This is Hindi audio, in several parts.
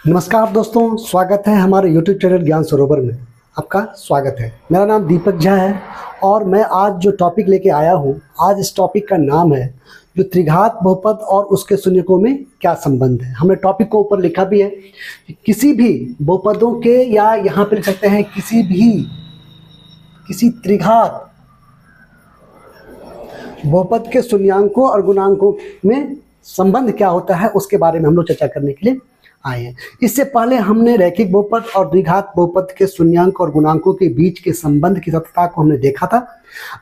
नमस्कार दोस्तों, स्वागत है हमारे YouTube चैनल ज्ञान सरोवर में। आपका स्वागत है। मेरा नाम दीपक झा है और मैं आज जो टॉपिक लेके आया हूँ, आज इस टॉपिक का नाम है जो त्रिघात बहुपद और उसके शून्यकों में क्या संबंध है। हमने टॉपिक को ऊपर लिखा भी है किसी भी बहुपदों के, या यहाँ पे लिख सकते हैं किसी त्रिघात बहुपद के शून्यांकों और गुणांकों में संबंध क्या होता है, उसके बारे में हम लोग चर्चा करने के लिए आए हैं। इससे पहले हमने रैखिक बहुपद और द्विघात बहुपद के शून्यांक और गुणांकों के बीच के संबंध की सत्यता को हमने देखा था।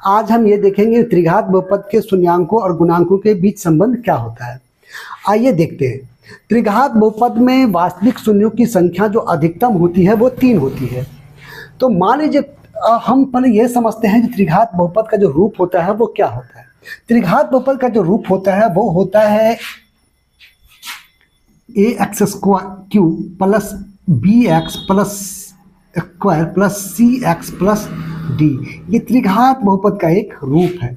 आज हम ये देखेंगे त्रिघात बहुपद के शून्यांकों और गुणांकों के बीच संबंध क्या होता है। आइए देखते हैं। त्रिघात बहुपद में वास्तविक शून्यों की संख्या जो अधिकतम होती है वो 3 होती है। तो मान लीजिए हम पहले ये समझते हैं कि त्रिघात बहुपद का जो रूप होता है वो क्या होता है। त्रिघात बहुपद का जो रूप होता है वो होता है ax² plus bx plus square plus cx plus d। ये त्रिघात बहुपद का एक रूप है।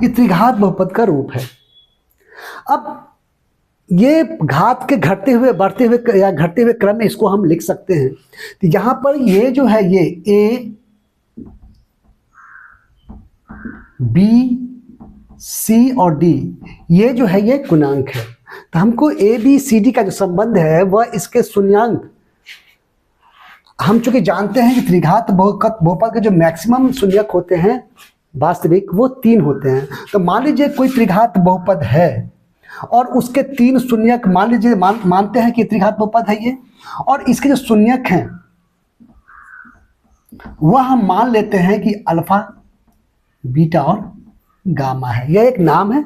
ये त्रिघात बहुपद का रूप है। अब ये घात के घटते हुए, बढ़ते हुए या घटते हुए क्रम में इसको हम लिख सकते हैं। तो यहाँ पर ये जो है ये a B C और D ये जो है ये गुणांक है। तो हमको A B C D का जो संबंध है वह इसके शून्यांक, हम चूंकि जानते हैं कि त्रिघात बहुपद के जो मैक्सिमम शून्यक होते हैं वास्तविक वो 3 होते हैं। तो मान लीजिए कोई त्रिघात बहुपद है और उसके 3 शून्यक मान लीजिए मानते हैं कि त्रिघात बहुपद है ये, और इसके जो शून्यक हैं वह हम मान लेते हैं कि अल्फा, बीटा और गामा है। यह एक नाम है।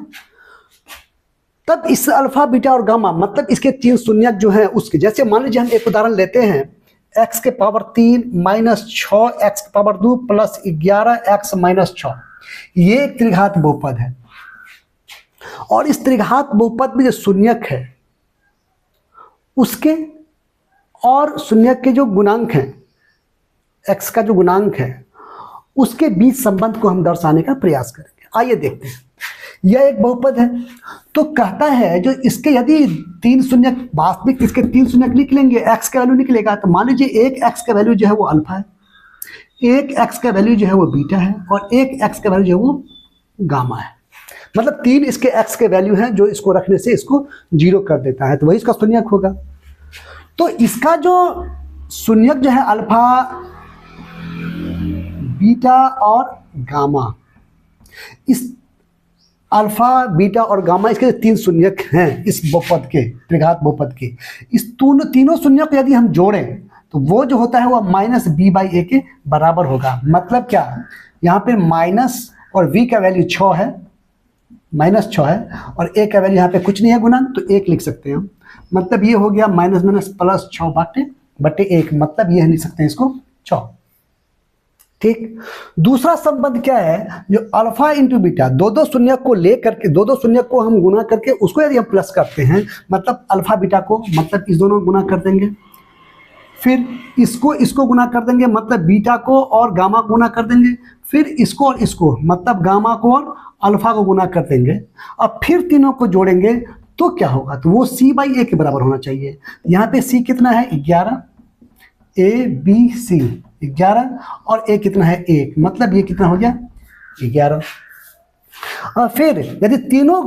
तब इस अल्फा, बीटा और गामा मतलब इसके 3 शून्यक जो हैं उसके, जैसे मान लीजिए हम एक उदाहरण लेते हैं x के पावर 3 माइनस 6 x के पावर 2 प्लस 11 x माइनस 6। ये एक त्रिघात बहुपद है और इस त्रिघात बहुपद में जो शून्यक है उसके और शून्यक के जो गुणांक हैं, x का जो गुणांक है उसके बीच संबंध को हम दर्शाने का प्रयास करेंगे। आइए देखते हैं। यह एक बहुपद है तो कहता है जो इसके यदि 3 शून्यक वास्तविक, इसके 3 शून्यक लिख लेंगे, x का वैल्यू निकलेगा। तो मान लीजिए एक x का वैल्यू जो है वो अल्फा है, एक x का वैल्यू जो है वो बीटा है और एक x का वैल्यू जो है वो गामा है। मतलब 3 इसके x के वैल्यू हैं जो इसको रखने से इसको 0 कर देता है, तो वही इसका शून्यक होगा। तो इसका जो शून्यक जो है अल्फा, बीटा और गामा, इस अल्फा, बीटा और गामा इसके 3 शून्यक हैं इस बहुपद के, त्रिघात बहुपद के। इस तीनों शून्यक को यदि हम जोड़ें तो वो जो होता है वो माइनस b/a के बराबर होगा। मतलब क्या, यहाँ पे माइनस और v का वैल्यू 6 है, माइनस 6 है और a का वैल्यू यहाँ पे कुछ नहीं है गुणांक, तो 1 लिख सकते हैं हम। मतलब ये हो गया माइनस माइनस प्लस 6 बटे 1, मतलब ये लिख सकते हैं इसको 6। ठीक। दूसरा संबंध क्या है, जो अल्फा इंटू बीटा, दो शून्यक को लेकर के, दो शून्यक को हम गुना करके उसको यदि हम प्लस करते हैं, मतलब अल्फा बीटा को, मतलब इस दोनों को गुना कर देंगे, फिर इसको गुना कर देंगे, मतलब बीटा को और गामा को गुना कर देंगे, फिर इसको और इसको, मतलब गामा को और अल्फा को गुना कर देंगे, और फिर तीनों को जोड़ेंगे तो क्या होगा, तो वो c/a के बराबर होना चाहिए। यहाँ पे c कितना है 11, a b c 11 और a कितना है 1, मतलब ये कितना हो गया 11। और फिर यदि तीनों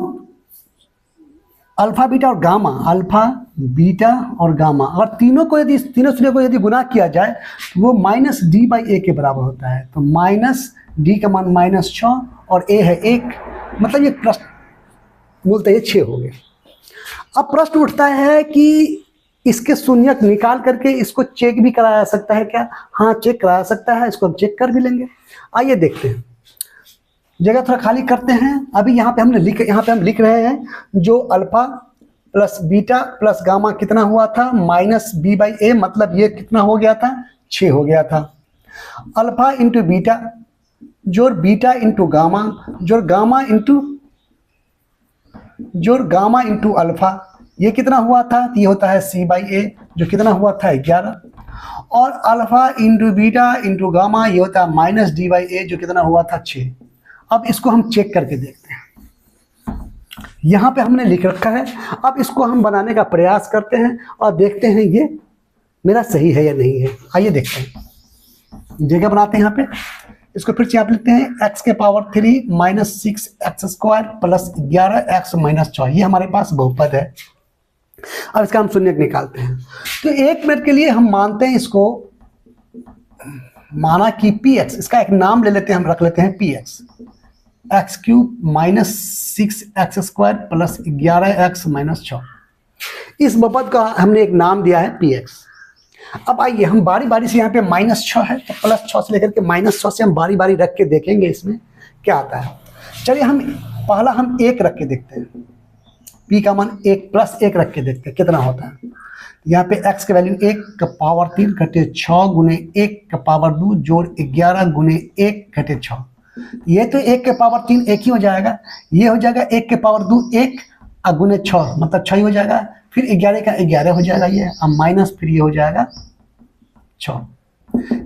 अल्फा, बीटा और गामा, अल्फा, बीटा और गामा, और तीनों को यदि तीनों शून्य को यदि गुना किया जाए तो वो माइनस d/a के बराबर होता है। तो माइनस d का मान माइनस 6 और a है 1, मतलब ये प्रश्न बोलते ये 6 हो गए। अब प्रश्न उठता है कि इसके शून्यक निकाल करके इसको चेक भी कराया जा सकता है क्या? हाँ, चेक कराया सकता है, इसको हम चेक कर भी लेंगे। आइए देखते हैं। जगह थोड़ा खाली करते हैं। अभी यहाँ पे हम लिख रहे हैं जो alpha plus beta plus gamma कितना हुआ था, माइनस b/a, मतलब ये कितना हो गया था 6 हो गया था। अल्फा इंटू बीटा जोड़ बीटा इंटू गामा जोड़ गामा इंटू अल्फा, ये कितना हुआ था, ये होता है c/a जो कितना हुआ था 11, और alpha into beta into gamma ये होता है माइनस d/a जो कितना हुआ था 6। अब इसको हम चेक करके देखते हैं। यहाँ पे हमने लिख रखा है। अब इसको हम बनाने का प्रयास करते हैं और देखते हैं ये मेरा सही है या नहीं है। आइए देखते हैं। जगह बनाते हैं यहाँ पे, इसको फिर से आप लिखते हैं x के power 3 minus 6x² plus 11x minus 4। ये हमारे पास बहुपद है। अब इसका हम शून्यक निकालते हैं। तो 1 मिनट के लिए हम मानते हैं इसको, माना कि px, इसका एक नाम ले लेते हैं, हम रख लेते हैं px, x³ minus 6x² plus 11x minus 4। इस बहुपद का हमने एक नाम दिया है px। अब आइए हम बारी बारी से, यहाँ पे -6 है तो +6 से लेकर के -6 से हम बारी बारी रख के देखेंगे इसमें क्या आता है। चलिए हम पहला हम 1 रख के देखते हैं, p का मान 1 प्लस 1 रख के देखते हैं कितना होता है। यहाँ पे x का वैल्यू 1 का पावर 3 घटे 6 गुने 1 का पावर 2 जोड़ 11 गुने 1 घटे 6। ये तो 1 के पावर 3 1 ही हो जाएगा, ये हो जाएगा 1 के पावर 2 1 गुने 6 मतलब 6 ही हो जाएगा, फिर 11 का 11 हो जाएगा ये, अब माइनस फिर ये हो जाएगा 6।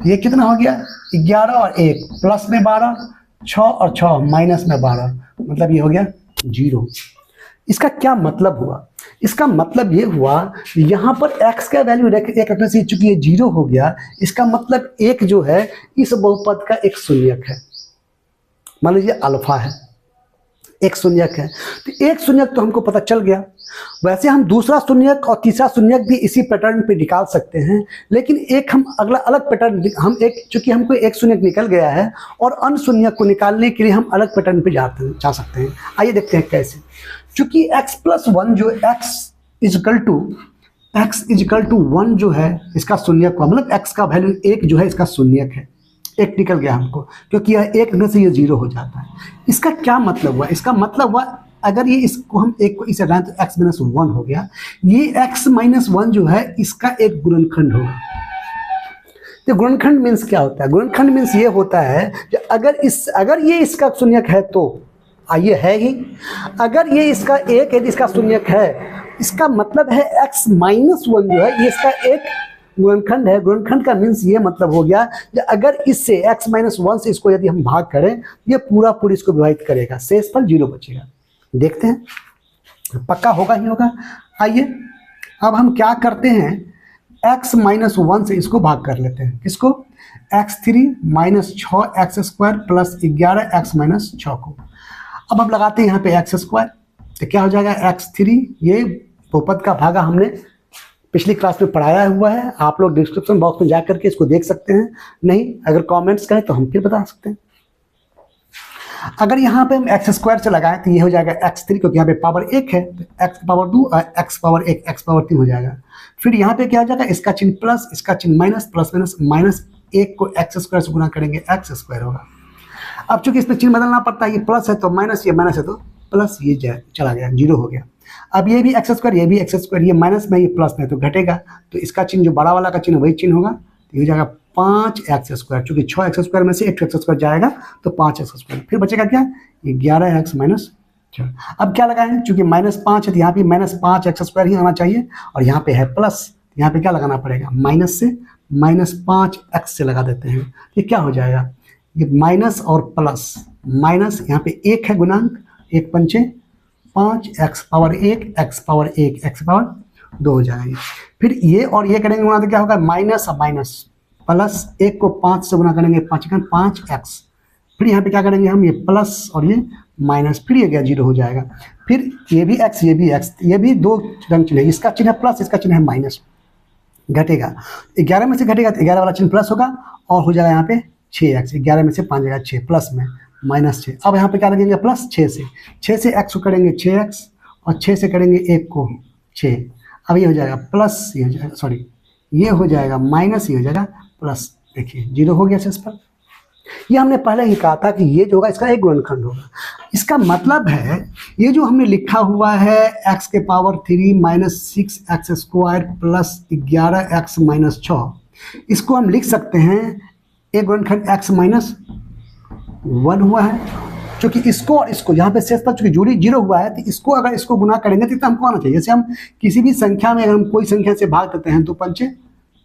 ये कितना हो गया 11 और 1 प्लस में 12, 6 और 6 माइनस में 12, मतलब ये हो गया 0। इसका क्या मतलब हुआ? इसका मतलब ये हुआ यहाँ पर x का वैल्यू एक रखने से चूंकि ये 0 हो गया, इसका मतलब 1 जो है इस बहुपद का एक शून्यक है। मान लीजिए अल्फा है, एक शून्यक है, तो एक शून्यक तो हमको पता चल गया। वैसे हम दूसरा शून्यक और तीसरा शून्यक भी इसी पैटर्न पे निकाल सकते हैं, लेकिन एक हम अगला अलग पैटर्न, हम एक चूंकि हमको एक शून्यक निकल गया है और अन्य शून्यक को निकालने के लिए हम अलग पैटर्न पे जा सकते हैं। आइए देखते हैं कैसे। चूंकि x+1 जो x इजिकल टू 1 जो है इसका शून्यक हुआ, मतलब x का वैल्यू 1 जो है इसका शून्यक है, 1 निकल गया हमको, क्योंकि यह 1 में से ये 0 हो जाता है। इसका क्या मतलब हुआ? इसका मतलब हुआ अगर ये इसको हम 1 को इसे हटाएं तो x-1 हो गया, ये x-1 जो है इसका एक गुणनखंड होगा। तो गुणनखंड मीन्स क्या होता है? गुणनखंड मीन्स ये होता है कि अगर ये इसका शून्यक है तो ये है ही, अगर ये इसका 1 है इसका शून्यक है, इसका मतलब है x-1 जो है ये इसका एक गुणनखंड है। गुणनखंड का मीन्स ये मतलब हो गया कि अगर इससे x-1 से इसको यदि हम भाग करें, ये पूरा इसको विभाजित करेगा, शेषफल 0 बचेगा। देखते हैं, पक्का होगा ही होगा। आइए अब हम क्या करते हैं, x-1 से इसको भाग कर लेते हैं। किसको? x3 minus 6x² plus 11x minus 6 को। अब हम लगाते हैं यहाँ पे x², तो क्या हो जाएगा x3, ये बहुपद का भागा हमने पिछली क्लास में पढ़ाया हुआ है, आप लोग डिस्क्रिप्शन बॉक्स में जा करके इसको देख सकते हैं, नहीं अगर कमेंट्स करें तो हम फिर बता सकते हैं। अगर यहाँ पे हम x² से लगाएं तो ये हो जाएगा x3, क्योंकि यहाँ पे पावर 1 है तो x पावर 2 और x पावर 1 x पावर 3 हो जाएगा। फिर यहाँ पे क्या हो जाएगा, इसका चिन्ह प्लस, इसका चिन्ह माइनस, प्लस माइनस, -1 को x² से गुना करेंगे x² होगा। अब चूंकि इसमें चिन्ह बदलना पड़ता है, ये प्लस है तो माइनस, ये माइनस है तो प्लस, ये चला गया 0 हो गया। अब ये भी x², ये भी x², ये माइनस में ये प्लस में तो घटेगा, तो इसका चिन्ह जो बड़ा वाला का चिन्ह वही चिन्ह होगा, तो ये हो जाएगा 5x²। चूंकि 6x² में से 1x² जाएगा तो 5x², फिर बचेगा क्या, ये 11x माइनस 4। अब क्या लगाएं, चूंकि -5 है तो यहाँ पे -5x² ही आना चाहिए, और यहाँ पे है प्लस, यहाँ पे क्या लगाना पड़ेगा, माइनस से -5x से लगा देते हैं। ये क्या हो जाएगा, ये माइनस और प्लस, माइनस यहाँ पे 1 है गुणांक, 1 पंचे 5, x power 1 x power 1 x power 2 हो जाएगी। फिर ये और ये करेंगे गुणा तो क्या होगा, माइनस और माइनस, प्लस 1 को 5 से गुना करेंगे 5x। फिर यहाँ पे क्या करेंगे हम, ये प्लस और ये माइनस, फिर ये क्या 0 हो जाएगा। फिर ये भी x, ये भी x, ये भी 2 रंग चिन्ह है, इसका चिन्ह है प्लस, इसका चिन्ह है माइनस, घटेगा 11 में से घटेगा तो 11 वाला चिन्ह प्लस होगा और हो जाएगा यहाँ पे 6x, 11 में से 5 जाएगा 6 प्लस में -6। अब यहाँ पे क्या लगेंगे प्लस 6 से x को करेंगे 6x और 6 से करेंगे 1 को 6। अब ये हो जाएगा प्लस, ये हो जाएगा सॉरी, ये हो जाएगा माइनस, ये हो जाएगा प्लस। देखिए 0 हो गया शेष पर। ये हमने पहले ही कहा था कि ये जो होगा इसका एक गुणनखंड होगा। इसका मतलब है ये जो हमने लिखा हुआ है x के power 3 minus 6x² plus 11x minus 6, इसको हम लिख सकते हैं एक गुणनखंड x-1 हुआ है, क्योंकि इसको और इसको यहाँ पे शेष पर चूंकि जोड़ी 0 हुआ है तो इसको अगर इसको गुना करेंगे तो हमको आना चाहिए। जैसे हम किसी भी संख्या में अगर हम कोई संख्या से भाग देते हैं, 2 पंचे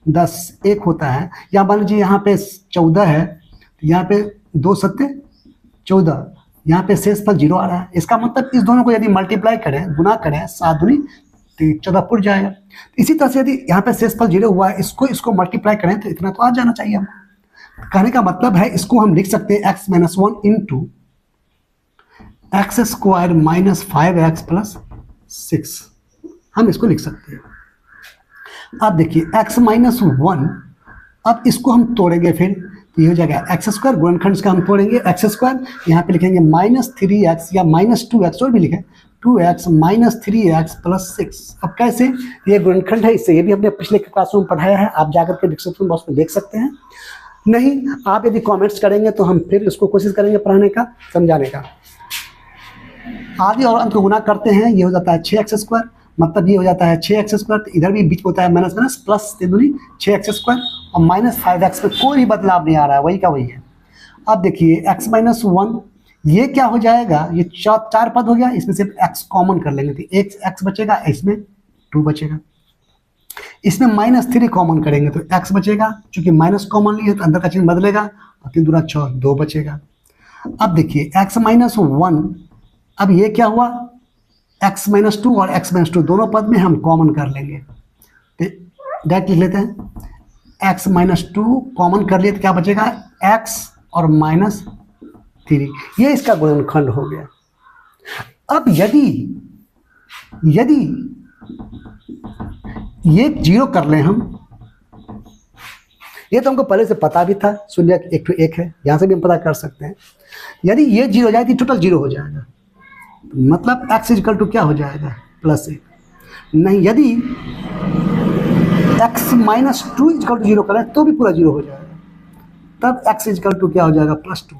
10, 1 होता है, या मान लीजिए यहाँ पे 14 है तो यहाँ पे 2 सत्ते 14, यहाँ पे शेषफल 0 आ रहा है। इसका मतलब इस दोनों को यदि मल्टीप्लाई करें, गुना करें, 7 दूनी 14 पुर जाएगा। इसी तरह से यदि यहाँ पे शेषफल 0 हुआ है, इसको मल्टीप्लाई करें तो इतना तो आ जाना चाहिए हमको। कहने का मतलब है इसको हम लिख सकते हैं x - 1 into x² minus 5x plus 6, हम इसको लिख सकते हैं। अब देखिए x - 1, अब इसको हम तोड़ेंगे फिर, तो ये हो जाएगा x² गुणनखंड का हम तोड़ेंगे x², यहाँ पे लिखेंगे -3x या -2x, और भी लिखें 2x - 3x प्लस 6। अब कैसे, ये गुणनखंड है, इससे ये भी हमने पिछले क्लासरूम में पढ़ाया है, आप जाकर के डिस्क्रिप्शन बॉक्स में देख सकते हैं। नहीं, आप यदि कमेंट्स करेंगे तो हम फिर इसको कोशिश करेंगे पढ़ाने का, समझाने का। आदि और अंत को गुना करते हैं, ये हो जाता है 6x², मतलब ये हो जाता है 6x², तो इधर भी बीच में होता है माइनस माइनस प्लस 3 दूनी 6x² और माइनस 5x में कोई भी बदलाव नहीं आ रहा है, वही का वही है। अब देखिए x - 1, ये क्या हो जाएगा, ये 4 पद हो गया, इसमें सिर्फ x कॉमन कर लेंगे तो x बचेगा, इसमें 2 बचेगा। इसमें -3 कॉमन करेंगे तो x बचेगा, चूंकि माइनस कॉमन लिए तो अंदर का चिन्ह बदलेगा, और 3 दूना 6, 2 बचेगा। अब देखिए x - 1, अब ये क्या हुआ, x - 2 और x - 2 दोनों पद में हम कॉमन कर लेंगे, तो डायरेक्ट लिख लेते हैं, x - 2 कॉमन कर लिए तो क्या बचेगा, x और -3, ये इसका गुणनखंड हो गया। अब यदि ये 0 कर लें हम, ये तो हमको पहले से पता भी था, शून्य 1 to 1 है, यहाँ से भी हम पता कर सकते हैं। यदि ये 0 हो जाए तो टोटल 0 हो जाएगा, मतलब x = क्या हो जाएगा, +1। नहीं, यदि x - 2 = 0 करें तो भी पूरा 0 हो जाएगा, तब x = क्या हो जाएगा, +2।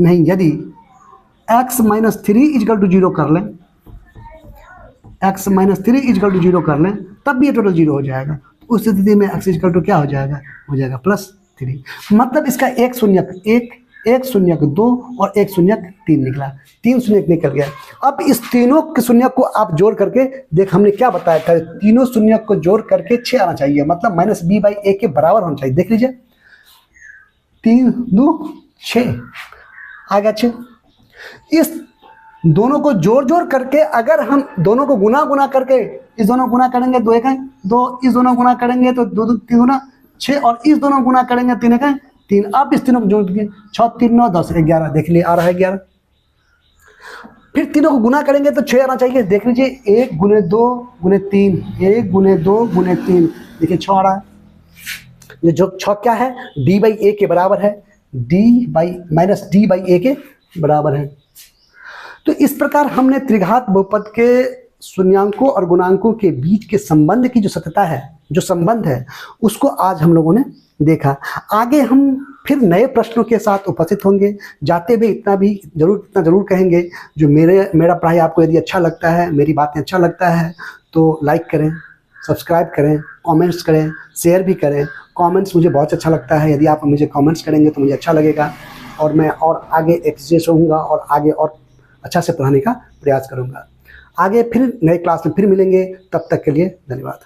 नहीं, यदि x - 3 = 0 कर लें, x - 3 = 0 कर लें, तब भी ये टोटल 0 हो जाएगा। उस स्थिति में x = क्या हो जाएगा, +3। मतलब इसका एक शून्यक 1, एक शून्यक 2 और एक शून्यक 3 निकला, 3 शून्यक निकल गया। अब इस तीनों के शून्यक को आप जोड़ करके देख, हमने क्या बताया था, तीनों शून्यक को जोड़ करके 6 आना चाहिए, मतलब -b/a के बराबर होना चाहिए। देख लीजिए, 3 2 6 आ गया 6। इस दोनों को जोड़ करके अगर हम दोनों को गुना करके, इस दोनों गुना करेंगे 2 1 2, इस दोनों गुना करेंगे तो 2 2 3 गुना 6, और इस दोनों गुना करेंगे 3 1 3। अब इस तीनों को जोड़ के 6 3 9 10 11, देख लीजिए आ रहा है 11। फिर तीनों को गुना करेंगे तो 6 आना चाहिए, देख लीजिए 1 × 2 × 3, 1 × 2 × 3, देखिए 6 आ रहा है। ये जो 6 क्या है, d/a के बराबर है, -d/a के बराबर है। तो इस प्रकार हमने त्रिघात बहुपद के शून्यांकों और गुणांकों के बीच के संबंध की जो सत्यता है, जो संबंध है, उसको आज हम लोगों ने देखा। आगे हम फिर नए प्रश्नों के साथ उपस्थित होंगे। जाते हुए इतना जरूर कहेंगे, जो मेरा पढ़ाई आपको यदि अच्छा लगता है, मेरी बातें अच्छा लगता है, तो लाइक करें, सब्सक्राइब करें, कमेंट्स करें, शेयर भी करें। कमेंट्स मुझे बहुत अच्छा लगता है, यदि आप मुझे कमेंट्स करेंगे तो मुझे अच्छा लगेगा, और मैं और आगे एक्सरसाइज होऊंगा और आगे और अच्छा से पढ़ाने का प्रयास करूंगा। आगे फिर नए क्लास में फिर मिलेंगे, तब तक के लिए धन्यवाद।